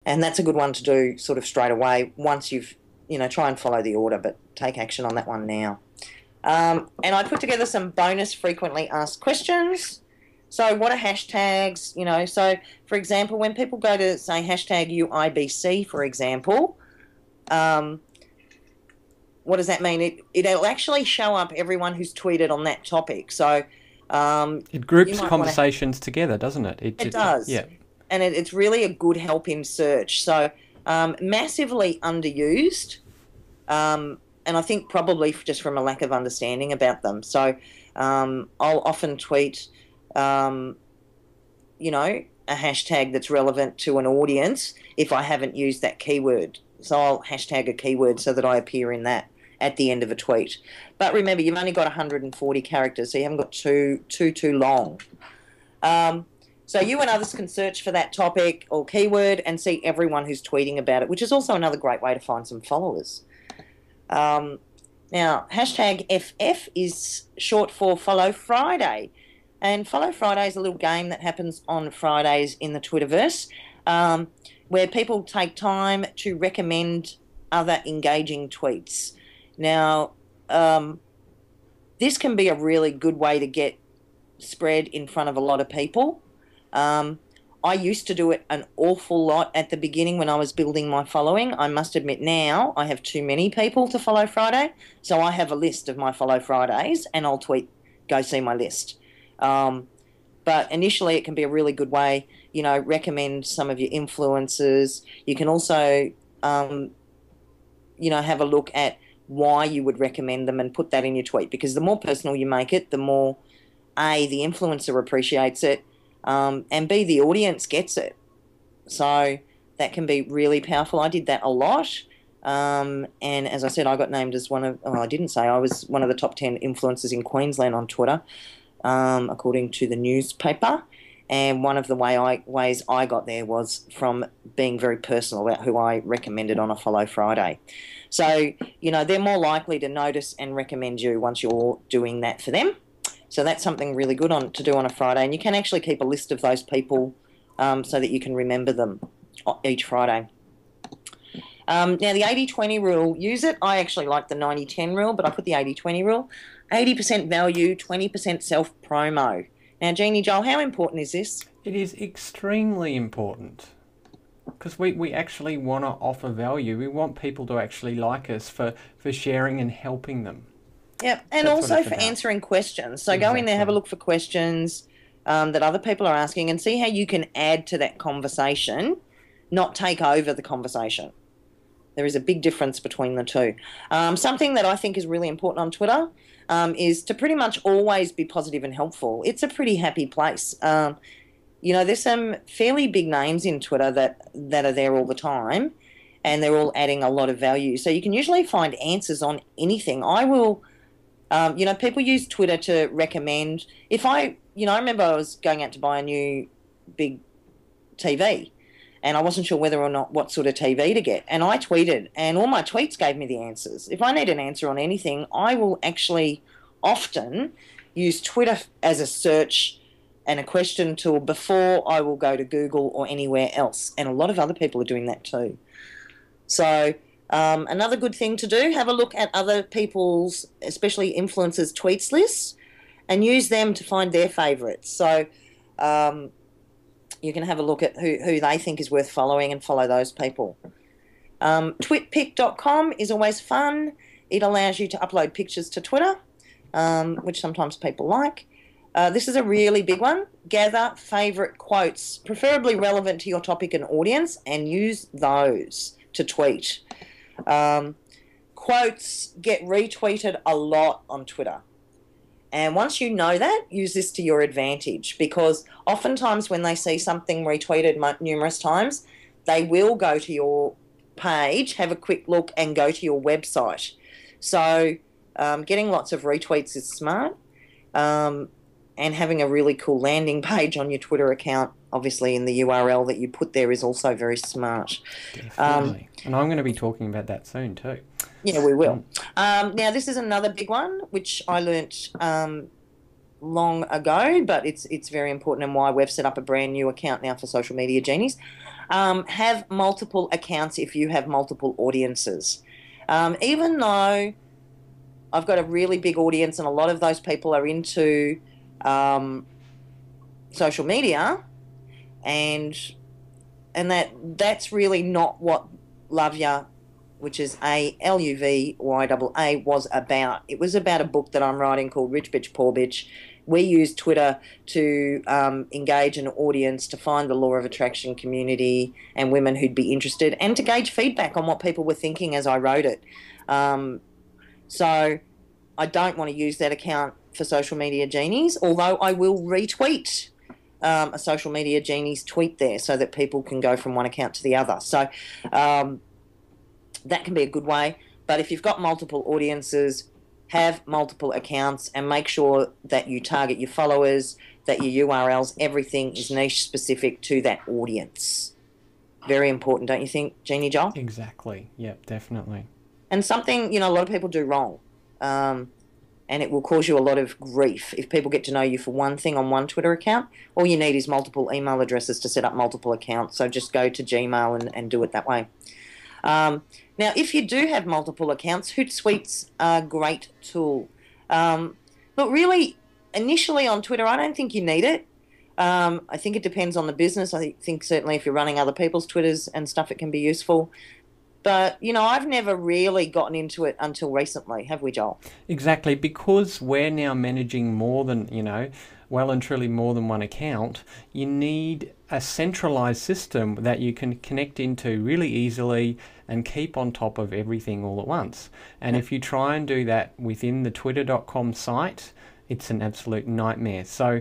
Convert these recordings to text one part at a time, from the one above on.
And that's a good one to do sort of straight away once you've, try and follow the order, but take action on that one now. And I put together some bonus frequently asked questions. So what are hashtags? So for example, when people go to say hashtag UIBC, for example, what does that mean? It'll actually show up everyone who's tweeted on that topic. So it groups conversations together, doesn't it? It does. Yeah. And it's really a good help in search. So massively underused, and I think probably just from a lack of understanding about them. So I'll often tweet, a hashtag that's relevant to an audience if I haven't used that keyword. So I'll hashtag a keyword so that I appear in that at the end of a tweet. But remember, you've only got 140 characters, so you haven't got too long. So you and others can search for that topic or keyword and see everyone who's tweeting about it, which is also another great way to find some followers. Now, hashtag FF is short for Follow Friday. And Follow Friday is a little game that happens on Fridays in the Twitterverse, where people take time to recommend other engaging tweets. Now, this can be a really good way to get spread in front of a lot of people. I used to do it an awful lot at the beginning when I was building my following. I must admit now I have too many people to Follow Friday, so I have a list of my Follow Fridays and I'll tweet, go see my list. But initially it can be a really good way, recommend some of your influencers. You can also, have a look at why you would recommend them and put that in your tweet, because the more personal you make it, the more, A, the influencer appreciates it, and B, the audience gets it. So that can be really powerful. I did that a lot. And as I said, I got named as I was one of the top 10 influencers in Queensland on Twitter, according to the newspaper. And one of the ways I got there was from being very personal about who I recommended on a Follow Friday. So, they're more likely to notice and recommend you once you're doing that for them. So that's something really good to do on a Friday. And you can actually keep a list of those people so that you can remember them each Friday. Now, the 80-20 rule, use it. I actually like the 90-10 rule, but I put the 80-20 rule. 80% value, 20% self-promo. Now, Jeannie, Joel, how important is this? It is extremely important, because we actually want to offer value. We want people to actually like us for sharing and helping them. Yep, and That's also for answering questions. So go in there, have a look for questions that other people are asking and see how you can add to that conversation, not take over the conversation. There is a big difference between the two. Something that I think is really important on Twitter is to pretty much always be positive and helpful. It's a pretty happy place. There's some fairly big names in Twitter that are there all the time, and they're all adding a lot of value. So you can usually find answers on anything. I will, people use Twitter to recommend. I remember I was going out to buy a new big TV, and I wasn't sure whether or not what sort of TV to get. And I tweeted, and all my tweets gave me the answers. If I need an answer on anything, I will actually often use Twitter as a search and a question tool before I will go to Google or anywhere else. And a lot of other people are doing that too. So another good thing to do, have a look at other people's, especially influencers' tweets lists, and use them to find their favourites. So you can have a look at who they think is worth following and follow those people. Twitpic.com is always fun. It allows you to upload pictures to Twitter, which sometimes people like. This is a really big one. Gather favourite quotes, preferably relevant to your topic and audience, and use those to tweet. Quotes get retweeted a lot on Twitter. And once you know that, use this to your advantage, because oftentimes when they see something retweeted numerous times, they will go to your page, have a quick look, and go to your website. So getting lots of retweets is smart, and having a really cool landing page on your Twitter account, obviously in the URL that you put there, is also very smart. Definitely. And I'm going to be talking about that soon too. Yeah, we will. Now, this is another big one, which I learnt long ago, but it's very important, and why we've set up a brand new account now for Social Media Genies. Have multiple accounts if you have multiple audiences. Even though I've got a really big audience and a lot of those people are into um, social media, and that's really not what Love Ya, which is ALUVYAA, was about. It was about a book that I'm writing called Rich Bitch Poor Bitch. We use Twitter to engage an audience, to find the law of attraction community and women who'd be interested, and to gauge feedback on what people were thinking as I wrote it. Um, so I don't want to use that account for Social Media Genies, although I will retweet a Social Media Genies tweet there so that people can go from one account to the other. So that can be a good way. But if you've got multiple audiences, have multiple accounts and make sure that you target your followers, that your URLs, everything is niche specific to that audience. Very important, don't you think, Jeannie Joel? Exactly. Yep, definitely. And something, a lot of people do wrong. And it will cause you a lot of grief if people get to know you for one thing on one Twitter account. All you need is multiple email addresses to set up multiple accounts. So just go to Gmail and do it that way. Now, if you do have multiple accounts, Hootsuite's a great tool. But really, initially on Twitter, I don't think you need it. I think it depends on the business. I think certainly if you're running other people's Twitters and stuff, it can be useful. But, I've never really gotten into it until recently, have we, Joel? Exactly, because we're now managing more than, well and truly more than one account, you need a centralized system that you can connect into really easily and keep on top of everything all at once. And if you try and do that within the twitter.com site, it's an absolute nightmare. So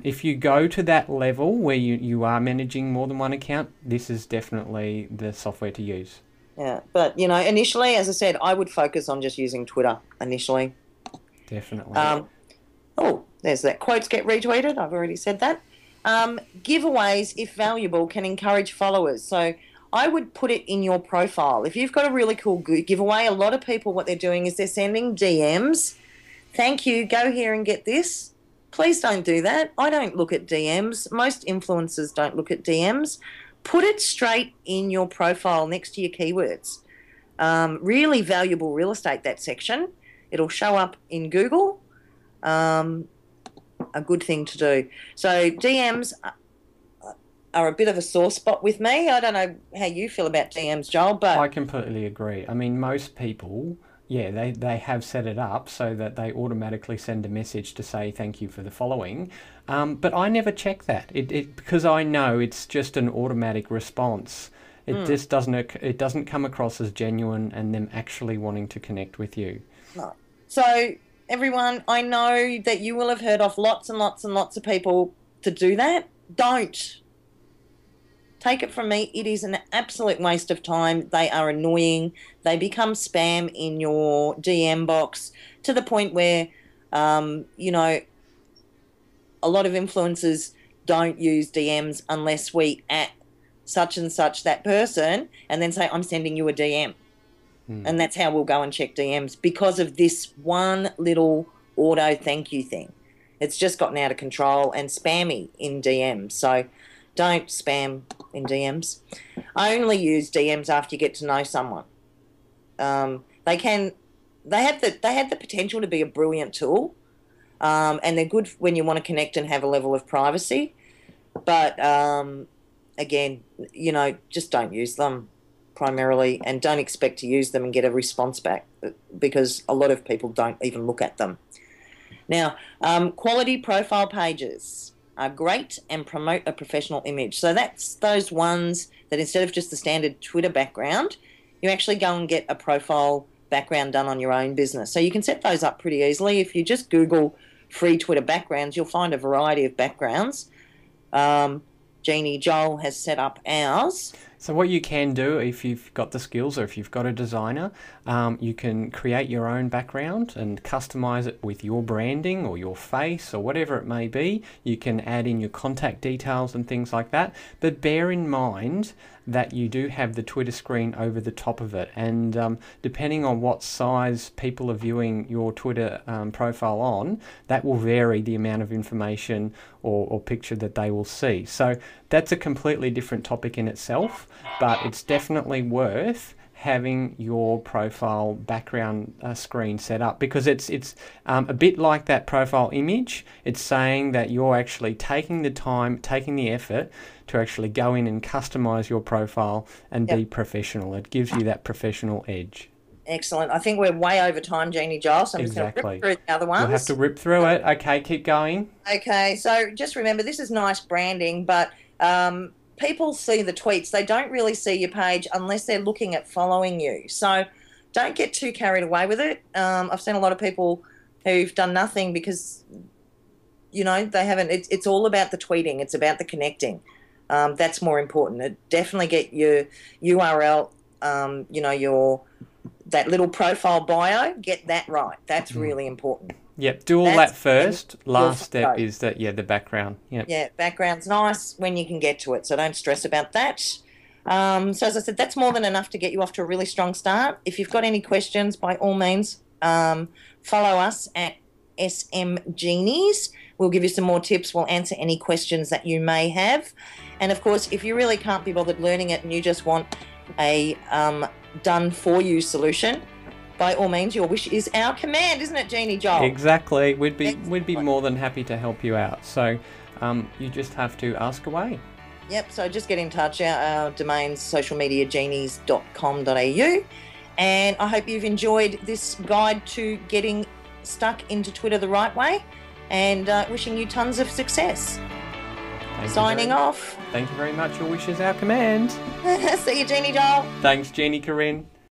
if you go to that level where you are managing more than one account, this is definitely the software to use. Yeah, but initially, as I said, I would focus on just using Twitter initially. Definitely. Oh, there's that. Quotes get retweeted. I've already said that. Giveaways, if valuable, can encourage followers. So I would put it in your profile. If you've got a really cool giveaway, a lot of people, what they're doing is they're sending DMs. Thank you. Go here and get this. Please don't do that. I don't look at DMs. Most influencers don't look at DMs. Put it straight in your profile next to your keywords. Really valuable real estate, that section. It'll show up in Google. A good thing to do. So DMs are a bit of a sore spot with me. I don't know how you feel about DMs, Joel, but I completely agree. I mean, most people, they have set it up so that they automatically send a message to say thank you for the following. But I never check that because I know it's just an automatic response. It just doesn't come across as genuine and them actually wanting to connect with you. no. So everyone, I know that you will have heard of lots and lots and lots of people to do that. Don't. Take it from me, it is an absolute waste of time. They are annoying. They become spam in your DM box to the point where, a lot of influencers don't use DMs unless we at such and such that person and then say, I'm sending you a DM. And that's how we'll go and check DMs because of this one little auto thank you thing. It's just gotten out of control and spammy in DMs. So don't spam in DMs. I only use DMs after you get to know someone. They have the potential to be a brilliant tool, and they're good when you want to connect and have a level of privacy. But again, just don't use them primarily, and don't expect to use them and get a response back because a lot of people don't even look at them. Now, quality profile pages are great and promote a professional image. So that's those ones that instead of just the standard Twitter background, you actually go and get a profile background done on your own business. So you can set those up pretty easily. If you just Google free Twitter backgrounds, you'll find a variety of backgrounds. Jeannie Joel has set up ours. So what you can do if you've got the skills or if you've got a designer, you can create your own background and customize it with your branding or your face or whatever it may be. You can add in your contact details and things like that. But bear in mind that you do have the Twitter screen over the top of it, and depending on what size people are viewing your Twitter profile on, that will vary the amount of information or picture that they will see. So that's a completely different topic in itself, but it's definitely worth having your profile background screen set up, because it's a bit like that profile image. It's saying that you're actually taking the time, taking the effort to actually go in and customize your profile and be professional. It gives you that professional edge. Excellent. I think we're way over time, Jeannie Giles, so I'm just going to rip through the other ones. You'll have to rip through it. Okay, keep going. Okay, so just remember, this is nice branding, but people see the tweets. They don't really see your page unless they're looking at following you. So don't get too carried away with it. I've seen a lot of people who've done nothing because, you know, they haven't. It's all about the tweeting. It's about the connecting. That's more important. Definitely get your URL, you know, that little profile bio, get that right. That's really important. Yep, do all that first. Last step is that, the background. Yep. Yeah, background's nice when you can get to it, so don't stress about that. So as I said, that's more than enough to get you off to a really strong start. If you've got any questions, by all means, follow us at SM Genies. We'll give you some more tips. We'll answer any questions that you may have. And of course, if you really can't be bothered learning it and you just want a done-for-you solution, by all means, your wish is our command, isn't it, Jeannie Joel? Exactly. We'd be more than happy to help you out. So you just have to ask away. Yep, so just get in touch. Our domain's socialmediagenies.com.au. And I hope you've enjoyed this guide to getting stuck into Twitter the right way, and wishing you tons of success. Signing off. Thank you very much. Your wish is our command. See you, Jeannie Joel. Thanks, Jeannie Corinne.